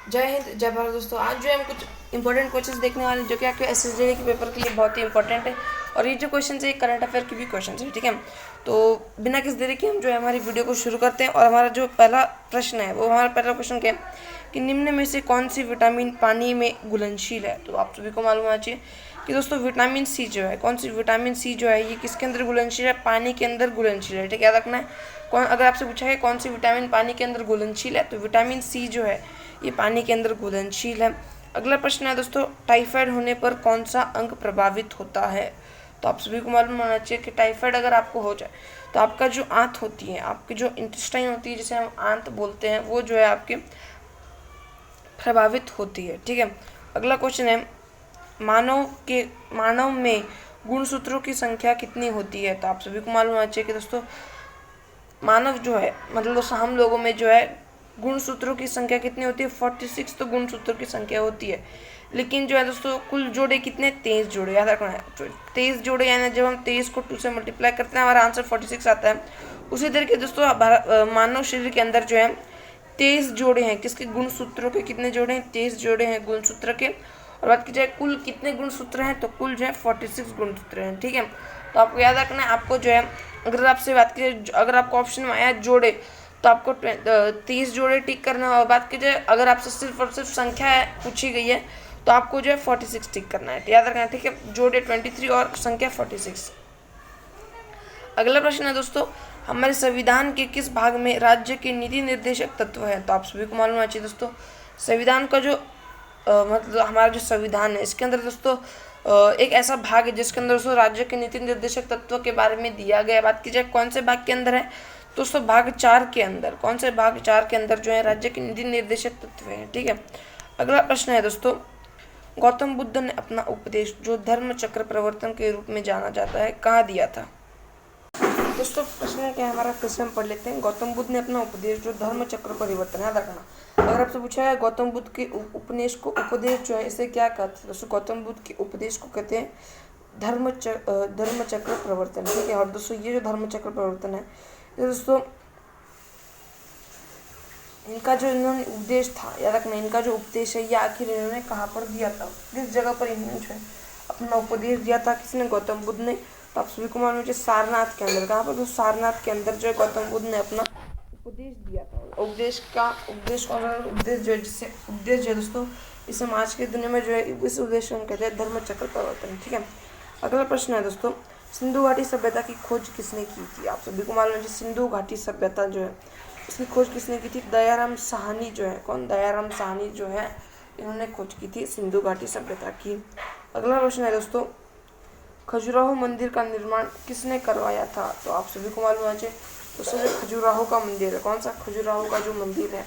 जय हिंद जय भारत दोस्तों। आज जो है हम कुछ इंपॉर्टेंट क्वेश्चंस देखने वाले हैं जो कि आपके एसएसडी के पेपर के लिए बहुत ही इंपॉर्टेंट है। और ये जो क्वेश्चन है करंट अफेयर की भी क्वेश्चन है, ठीक है। तो बिना किसी देरी के हम जो है हमारी वीडियो को शुरू करते हैं। और हमारा जो पहला प्रश्न है वो हमारा पहला क्वेश्चन क्या है कि निम्न में से कौन सी विटामिन पानी में घुलनशील है। तो आप सभी को मालूम होना चाहिए कि दोस्तों विटामिन सी जो है, कौन सी विटामिन सी जो है ये किसके अंदर घुलनशील है, पानी के अंदर घुलनशील है। ठीक है, याद रखना है। कौन अगर आपसे पूछा है कौन सी विटामिन पानी के अंदर घुलनशील है तो विटामिन सी जो है ये पानी के अंदर घुलनशील है। अगला प्रश्न है दोस्तों, टाइफाइड होने पर कौन सा अंग प्रभावित होता है। तो आप सभी को मालूम होना चाहिए कि टाइफाइड अगर आपको हो जाए तो आपका जो आंत होती है, आपकी जो इंटेस्टाइन होती है जिसे हम आंत बोलते हैं, वो जो है आपके प्रभावित होती है। ठीक है, अगला क्वेश्चन है मानव में गुणसूत्रों की संख्या कितनी होती है। तो आप सभी को मालूम होना चाहिए कि दोस्तों मानव जो है मतलब दोस्तों हम लोगों में जो है गुणसूत्रों की संख्या कितनी होती है, 46 तो गुणसूत्रों की संख्या होती है। लेकिन जो है दोस्तों कुल जोड़े कितने, 23 जोड़े, याद रखना है। 23 जोड़े यानी जब हम 23 को 2 से मल्टीप्लाई करते हैं हमारा आंसर 46 आता है। उसी तरीके दोस्तों मानव शरीर के अंदर जो है 23 जोड़े हैं। किसके, गुणसूत्रों के कितने जोड़े हैं, 23 जोड़े हैं गुणसूत्र के। और बात की जाए कुल कितने गुणसूत्र हैं तो कुल जो है 46 गुणसूत्र हैं। ठीक है, तो आपको याद रखना है। आपको जो है अगर आपसे बात की जाए, अगर आपको ऑप्शन में आया जोड़े तो आपको 30 जोड़े टिक करना है। और बात की जाए अगर आपसे सिर्फ और सिर्फ संख्या पूछी गई है तो आपको जो है 46 टिक करना है, तो याद रखना है। ठीक है, जोड़े 23 और संख्या 46। अगला प्रश्न है दोस्तों, हमारे संविधान के किस भाग में राज्य के नीति निर्देशक तत्व है। तो आप सभी को मालूम होना चाहिए दोस्तों संविधान का जो मतलब हमारा जो संविधान है इसके अंदर दोस्तों एक ऐसा भाग है जिसके अंदर दोस्तों राज्य के नीति निर्देशक तत्व के बारे में दिया गया। बात की जाए कौन से भाग के अंदर है दोस्तों, भाग 4 के अंदर। कौन से भाग 4 के अंदर जो है राज्य के नीति निर्देशक तत्व है। ठीक है, अगला प्रश्न है दोस्तों, गौतम बुद्ध ने अपना उपदेश जो धर्म चक्र प्रवर्तन के रूप में जाना जाता है कहाँ दिया था। दोस्तों प्रश्न क्या है हमारा, फिर से हम पढ़ लेते हैं। गौतम बुद्ध ने अपना उपदेश जो धर्म चक्र परिवर्तन, याद रखना। अगर आपसे पूछा है गौतम बुद्ध के उपदेश को, उपदेश जो है इसे क्या कहते हैं दोस्तों, गौतम बुद्ध के उपदेश को कहते हैं धर्म चक्र प्रवर्तन। ठीक है, और दोस्तों ये जो धर्म चक्र प्रवर्तन है ये दोस्तों इनका जो इन्होंने उपदेश था, याद रखना, इनका जो उपदेश है ये आखिर इन्होंने कहाँ पर दिया था, किस जगह पर इन्होंने जो है अपना उपदेश दिया था, किसने, गौतम बुद्ध ने। तो आप सभी को मालूम है सारनाथ के अंदर। कहाँ पर, तो सारनाथ के अंदर जो है गौतम बुद्ध ने अपना उपदेश दिया था। उपदेश कौन सा उपदेश जो है, जिससे उपदेश जो है दोस्तों इस समाज के दुनिया में जो है इस उपदेश को हम कहते हैं धर्म चक्र प्रवर्तन। ठीक है, अगला प्रश्न है दोस्तों, सिंधु घाटी सभ्यता की खोज किसने की थी। आप सभी को मालूम है सिंधु घाटी सभ्यता जो है इसकी खोज किसने की थी, दयाराम साहनी जो है, कौन, दयाराम साहनी जो है इन्होंने खोज की थी सिंधु घाटी सभ्यता की। अगला प्रश्न है दोस्तों, खजुराहो मंदिर का निर्माण किसने करवाया था। तो आप सभी को मालूम है दोस्तों जो खजुराहो का मंदिर है, कौन सा, खजुराहो का जो मंदिर है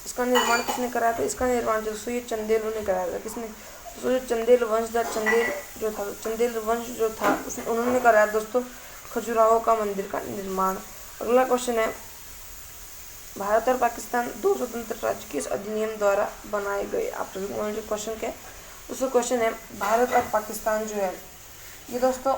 इसका निर्माण किसने कराया था। इसका निर्माण दोस्तों ये चंदेलों ने कराया था। किसने, दोस्तों जो चंदेल वंश था, चंदेल वंश जो था उन्होंने कराया दोस्तों खजुराहो का मंदिर का निर्माण। अगला क्वेश्चन है, भारत और पाकिस्तान दो स्वतंत्र राज्य किस अधिनियम द्वारा बनाए गए। आप सभी को जो क्वेश्चन क्या है दोस्तों, क्वेश्चन है भारत और पाकिस्तान जो है ये दोस्तों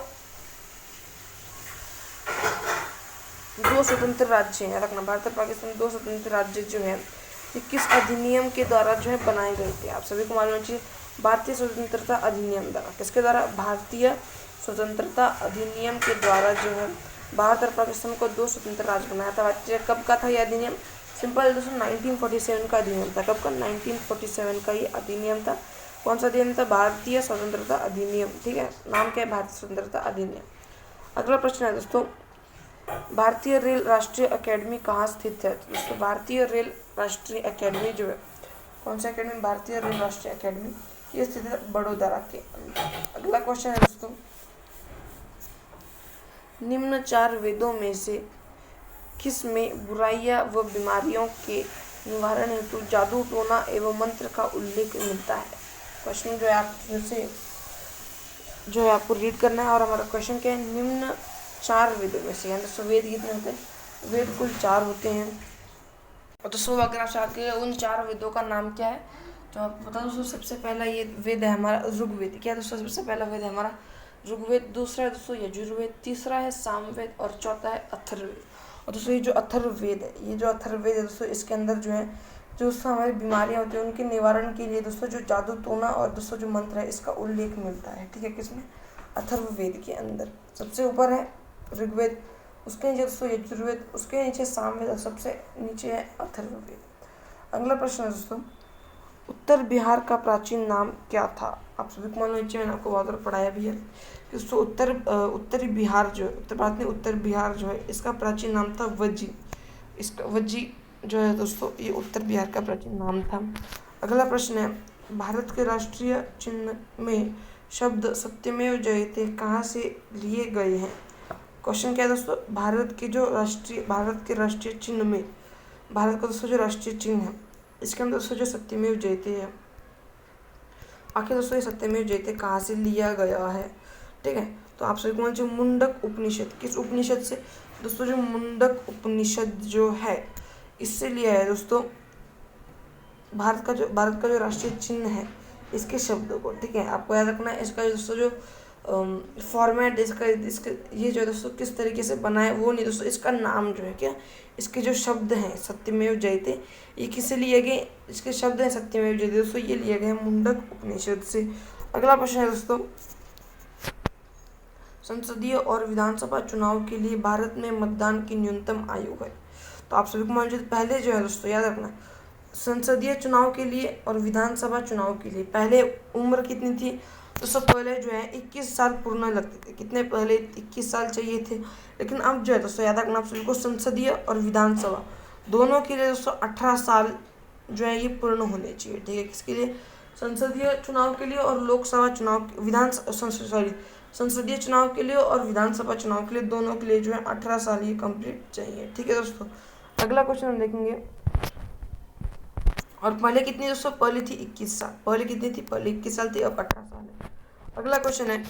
दो स्वतंत्र राज्य हैं। रखना, भारत और पाकिस्तान दो स्वतंत्र राज्य जो है ये किस अधिनियम के द्वारा जो है बनाए गए थे। आप सभी को मालूम चाहिए भारतीय स्वतंत्रता अधिनियम द्वारा। किसके द्वारा, भारतीय स्वतंत्रता अधिनियम के द्वारा जो है भारत और पाकिस्तान को दो स्वतंत्र राज्य बनाया था। कब का था यह अधिनियम, सिंपल दोस्तों 1947 का अधिनियम था। कब का, 1947 का ये अधिनियम था। कौन सा अधिनियम था, भारतीय स्वतंत्रता अधिनियम। ठीक है, नाम क्या है, भारतीय स्वतंत्रता अधिनियम। अगला प्रश्न है दोस्तों, भारतीय रेल राष्ट्रीय अकेडमी कहाँ स्थित है। तो दोस्तों भारतीय रेल राष्ट्रीय अकेडमी जो है, कौन सा अकेडमी, भारतीय रेल राष्ट्रीय अकेडमी, ये स्थित है बड़ोदरा के अंदर। अगला क्वेश्चन है दोस्तों, निम्न 4 वेदों में से किस में बुराइयां व बीमारियों के निवारण हेतु जादू, टोना एवं मंत्र का उल्लेख मिलता है। क्वेश्चन जो है आप से जो है आपको रीड करना है। और हमारा क्वेश्चन क्या है, निम्न 4 वेदों में से, यानी दोस्तों वेद कितने होते हैं, वेद कुल 4 होते हैं। और दोस्तों अगर आप चाहते हैं उन 4 वेदों का नाम क्या है तो आप बता दोस्तों, सबसे पहला ये वेद है हमारा ऋग्वेद। क्या दोस्तों, सबसे पहला वेद है हमारा ऋग्वेद, दूसरा है दोस्तों यजुर्वेद, तीसरा है सामवेद और चौथा है अथर्ववेद। और दोस्तों ये जो अथर्ववेद है, ये जो अथर्ववेद है दोस्तों इसके अंदर जो है जो दोस्तों हमारी बीमारियां होती हैं उनके निवारण के लिए दोस्तों जो जादू टोना और दोस्तों जो मंत्र है इसका उल्लेख मिलता है। ठीक है, किसमें? अथर्ववेद के अंदर। सबसे ऊपर है ऋग्वेद, उसके नीचे दोस्तों यजुर्वेद, उसके नीचे सामवेद और सबसे नीचे है अथर्ववेद। अगला प्रश्न है दोस्तों, उत्तर बिहार का प्राचीन नाम क्या था? आप सभी को मालूम नीचे मैंने आपको बहुत बार पढ़ाया भी है कि दोस्तों उत्तरी बिहार जो है, उत्तर भारत में उत्तर बिहार जो है इसका प्राचीन नाम था वज्जी। इसका वज्जी जो है दोस्तों ये उत्तर बिहार का प्राचीन नाम था। अगला प्रश्न है, भारत के राष्ट्रीय चिन्ह में शब्द सत्यमेव जयते कहाँ से लिए गए हैं? क्वेश्चन क्या है दोस्तों, भारत के राष्ट्रीय चिन्ह में, भारत का दोस्तों जो राष्ट्रीय चिन्ह है इसके अंदर दोस्तों जो सत्यमेव जयते है, आखिर दोस्तों ये सत्यमेव जयते कहाँ से लिया गया है? ठीक है, तो आप सभी को जो मुंडक उपनिषद, किस उपनिषद से? दोस्तों जो मुंडक उपनिषद जो है इससे लिया है दोस्तों भारत का जो राष्ट्रीय चिन्ह है इसके शब्दों को। ठीक है, आपको याद रखना है इसका दोस्तों जो फॉर्मेट इसका ये जो है दोस्तों किस तरीके से बना है वो नहीं दोस्तों, इसका नाम जो है क्या, इसके जो शब्द हैं सत्यमेव जयते ये किससे लिए गए? इसके शब्द हैं सत्यमेव जयते दोस्तों ये लिए गए मुंडक उपनिषद से। अगला प्रश्न है दोस्तों, संसदीय और विधानसभा चुनाव के लिए भारत में मतदान की न्यूनतम आयु है? तो आप सभी को मालूम है पहले जो है दोस्तों याद रखना, संसदीय चुनाव के लिए और विधानसभा चुनाव के लिए पहले उम्र कितनी थी? तो सब पहले जो है 21 साल पूर्ण लगते थे। कितने पहले? 21 साल चाहिए थे। लेकिन अब जो है दोस्तों याद रखना आप सभी को, संसदीय और विधानसभा दोनों के लिए दोस्तों 18 साल जो है ये पूर्ण होने चाहिए। ठीक है, किसके लिए? संसदीय चुनाव के लिए और लोकसभा चुनाव, संसदीय चुनाव के लिए और विधानसभा चुनाव के लिए, दोनों के लिए जो है 18 साल ये कंप्लीट चाहिए। ठीक है दोस्तों, अगला क्वेश्चन हम देखेंगे। और पहले कितनी दोस्तों? पहले थी 21 साल। पहले कितनी थी? पहले 21 साल थी, अब 18 साल है। अगला क्वेश्चन है,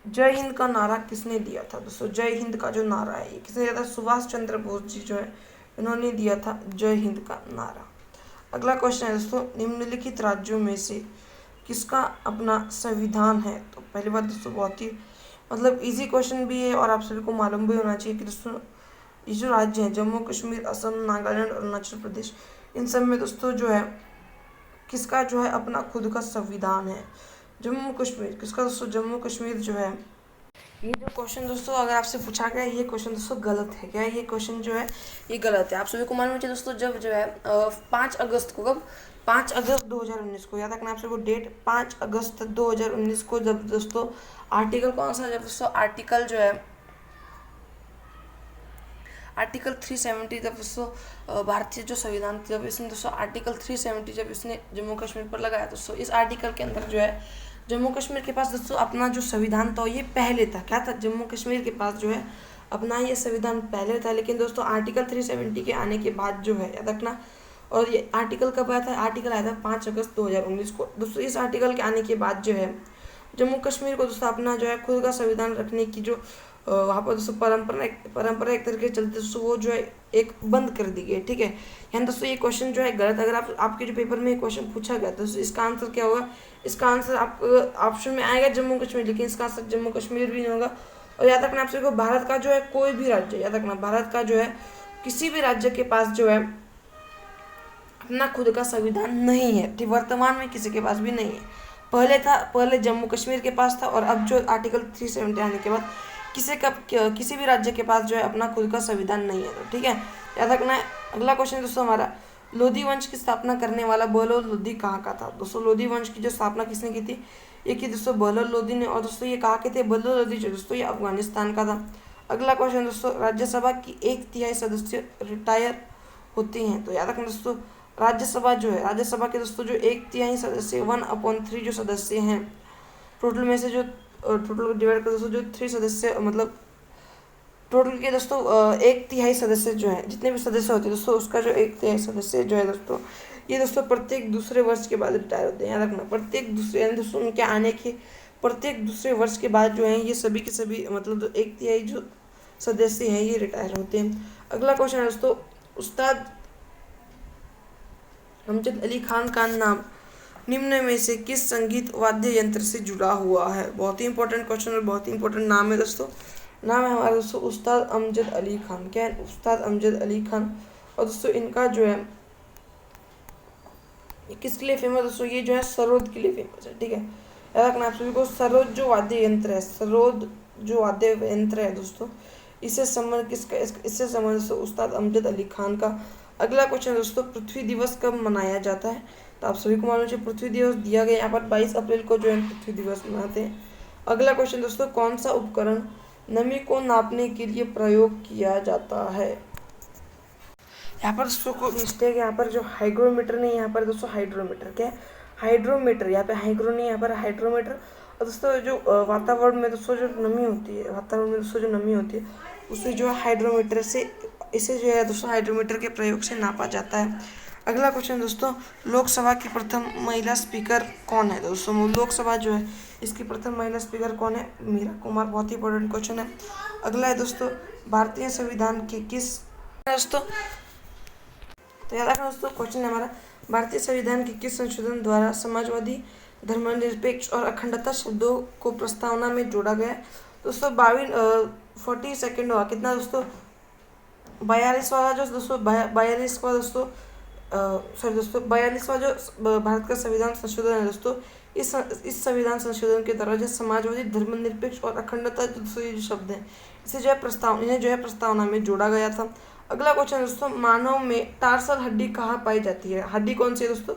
जय हिंद का नारा किसने दिया था? दोस्तों जय हिंद का जो नारा है ये किसने दिया था? सुभाष चंद्र बोस जी जो है इन्होंने दिया था जय हिंद का नारा। अगला क्वेश्चन है दोस्तों, निम्नलिखित राज्यों में से किसका अपना संविधान है? तो पहली बात दोस्तों बहुत ही मतलब इजी क्वेश्चन भी है और आप सभी को मालूम भी होना चाहिए कि दोस्तों ये जो राज्य हैं जम्मू कश्मीर, असम, नागालैंड, अरुणाचल प्रदेश, इन सब में दोस्तों जो है किसका जो है अपना खुद का संविधान है? जम्मू कश्मीर। किसका दोस्तों? जम्मू कश्मीर जो है। ये जो क्वेश्चन दोस्तों अगर आपसे पूछा गया ये क्वेश्चन दोस्तों गलत है। क्या ये क्वेश्चन जो है ये गलत है? आप सभी को मालूम है दोस्तों जब जो है 5 अगस्त को, कब? 5 अगस्त 2019 को, याद रखना आप सबको डेट, 5 अगस्त 2019 को जब दोस्तों आर्टिकल कौन सा, जब दोस्तों आर्टिकल जो है आर्टिकल 370 जब दोस्तों भारतीय जो संविधान जब इसने दोस्तों आर्टिकल 370 जब इसने जम्मू कश्मीर पर लगाया दोस्तों, इस आर्टिकल के अंदर जो है जम्मू कश्मीर के पास दोस्तों अपना जो संविधान था ये पहले था। क्या था? जम्मू कश्मीर के पास जो है अपना ये संविधान पहले था। लेकिन दोस्तों आर्टिकल 370 के आने के बाद जो है याद रखना, और ये आर्टिकल कब आया था? आर्टिकल आया था 5 अगस्त 2019 को दोस्तों। इस आर्टिकल के आने के बाद जो है जम्मू कश्मीर को दोस्तों अपना जो है खुद का संविधान रखने की जो वहाँ पर दोस्तों परंपरा एक तरीके से चलती दोस्तों वो जो है एक बंद कर दी गई। ठीक है, यानी दोस्तों ये क्वेश्चन जो है गलत। अगर आपके जो पेपर में क्वेश्चन पूछा गया तो इसका आंसर क्या होगा? इसका आंसर आप ऑप्शन में आएगा जम्मू कश्मीर, लेकिन इसका आंसर जम्मू कश्मीर भी नहीं होगा। और याद रखना आप सभी को, भारत का जो है कोई भी राज्य, याद रखना भारत का जो है किसी भी राज्य के पास जो है अपना खुद का संविधान नहीं है। ठीक, वर्तमान में किसी के पास भी नहीं है। पहले था, पहले जम्मू कश्मीर के पास था और अब जो आर्टिकल 370 आने के बाद किसी भी राज्य के पास जो है अपना खुद का संविधान नहीं है। तो ठीक है, याद रखना है। अगला क्वेश्चन दोस्तों हमारा, लोधी वंश की स्थापना करने वाला बहलोल लोधी कहाँ का था? दोस्तों लोधी वंश की जो स्थापना किसने की थी? ये की दोस्तों बहलोल लोधी ने। और दोस्तों ये कहाँ के थे? बहलोल लोधी जो दोस्तों ये अफगानिस्तान का था। अगला क्वेश्चन दोस्तों, राज्यसभा की 1/3 सदस्य रिटायर होते हैं। तो याद रखना दोस्तों राज्यसभा जो है, राज्यसभा के दोस्तों जो 1/3 सदस्य 1/3 जो सदस्य हैं टोटल में से, जो टोटल डिवाइड कर दोस्तों जो 3 सदस्य मतलब टोटल के दोस्तों 1/3 सदस्य जो है, जितने भी सदस्य होते हैं दोस्तों उसका जो 1/3 सदस्य जो है दोस्तों ये दोस्तों प्रत्येक दूसरे वर्ष के बाद रिटायर होते हैं। याद रखना प्रत्येक दूसरे, यानी दोस्तों उनके आने के प्रत्येक दूसरे वर्ष के बाद जो है ये सभी के सभी मतलब 1/3 जो सदस्य हैं ये रिटायर होते हैं। अगला क्वेश्चन है दोस्तों, उस्ताद अमजद अली खान का नाम निम्न में से किस संगीत वाद्य यंत्र से जुड़ा हुआ है? बहुत ही इंपॉर्टेंट क्वेश्चन और बहुत ही इंपॉर्टेंट नाम है दोस्तों। नाम है हमारा दोस्तों उस्ताद अमजद अली खान। क्या है? उस्ताद अमजद अली खान। और दोस्तों इनका जो है ये किसके लिए फेमस दोस्तों, ये जो है सरोद के लिए फेमस है, ठीक है। याद रखना आप सभी को, सरोद जो वाद्य यंत्र है, सरोद जो वाद्य यंत्र है दोस्तों, इससे संबंध किसका, इससे संबंध दोस्तों उस्ताद अमजद अली खान का। अगला क्वेश्चन दोस्तों, पृथ्वी दिवस कब मनाया जाता है, तो आप सभी को मालूम है पृथ्वी दिवस दिया गया यहाँ पर 22 अप्रैल को जो है पृथ्वी दिवस मनाते हैं। अगला क्वेश्चन दोस्तों, कौन सा उपकरण नमी को नापने के लिए प्रयोग किया जाता है। यहाँ पर दोस्तों को मिस्टेक, यहाँ पर जो हाइग्रोमीटर नहीं, यहाँ पर दोस्तों हाइड्रोमीटर, क्या है हाइड्रोमीटर, यहाँ पे हाइग्रो नहीं, यहाँ पर हाइड्रोमीटर। और दोस्तों जो वातावरण में दोस्तों जो नमी होती है, वातावरण में दोस्तों जो नमी होती है उसे जो है हाइड्रोमीटर से, इसे जो है दोस्तों हाइड्रोमीटर के प्रयोग से नापा जाता है। अगला क्वेश्चन दोस्तों, लोकसभा की प्रथम महिला स्पीकर कौन है दोस्तों, लोकसभा जो है इसकी प्रथम महिला स्पीकर कौन है, मीरा कुमार। बहुत ही इंपॉर्टेंट क्वेश्चन है। अगला है दोस्तों, भारतीय संविधान के किस दोस्तों, तो याद रखना दोस्तों क्वेश्चन है हमारा, भारतीय संविधान के किस संशोधन द्वारा समाजवादी, धर्मनिरपेक्ष और अखंडता शब्दों को प्रस्तावना में जोड़ा गया है दोस्तों। 42 हुआ कितना दोस्तों, 42वां जो दोस्तों 42वां दोस्तों सॉरी दोस्तों 42वां जो भारत का संविधान संशोधन है दोस्तों, इस संविधान संशोधन के द्वारा जो समाजवादी, धर्मनिरपेक्ष और अखंडता दोस्तों ये जो शब्द हैं इसे जो है इन्हें जो है प्रस्तावना में जोड़ा गया था। अगला क्वेश्चन दोस्तों, मानव में टार्सल हड्डी कहाँ पाई जाती है, हड्डी कौन सी है दोस्तों,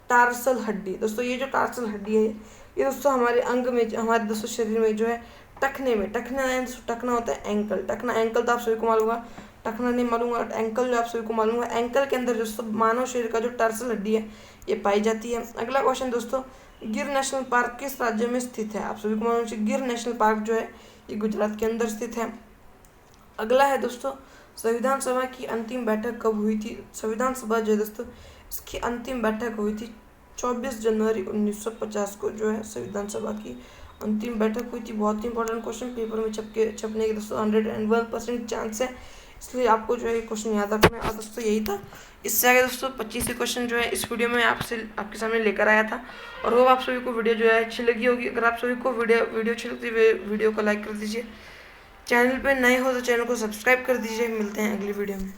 टार्सल हड्डी। दोस्तों ये जो टार्सल हड्डी है ये दोस्तों हमारे अंग में, हमारे दोस्तों शरीर में जो है टखने में, टखना होता है एंकल, टखना एंकल तो आप सभी को मालूम होगा, टखना नहीं मालूम होगा, एंकल जो आप सभी को मालूम है, एंकल के अंदर दोस्तों मानव शरीर का जो टार्सल हड्डी है ये पाई जाती है। अगला क्वेश्चन दोस्तों, गिर नेशनल पार्क किस राज्य में स्थित है, आप सभी को मालूम है गिर नेशनल पार्क जो है ये गुजरात के अंदर स्थित है। अगला है दोस्तों, संविधान सभा की अंतिम बैठक कब हुई थी, संविधान सभा जो है दोस्तों इसकी अंतिम बैठक हुई थी 24 जनवरी 1950 को जो है संविधान सभा की अंतिम बैठक हुई थी। बहुत ही इंपॉर्टेंट क्वेश्चन, पेपर में छपने के दोस्तों 101% चांस है, इसलिए आपको जो है क्वेश्चन याद रखना है। और दोस्तों यही था, इससे आगे दोस्तों 25 क्वेश्चन जो है इस वीडियो में आपके सामने लेकर आया था। और वो आप सभी को वीडियो जो है अच्छी लगी होगी। अगर आप सभी को वीडियो अच्छी लगती है वीडियो को लाइक कर दीजिए, चैनल पे नए हो तो चैनल को सब्सक्राइब कर दीजिए। मिलते हैं अगली वीडियो में।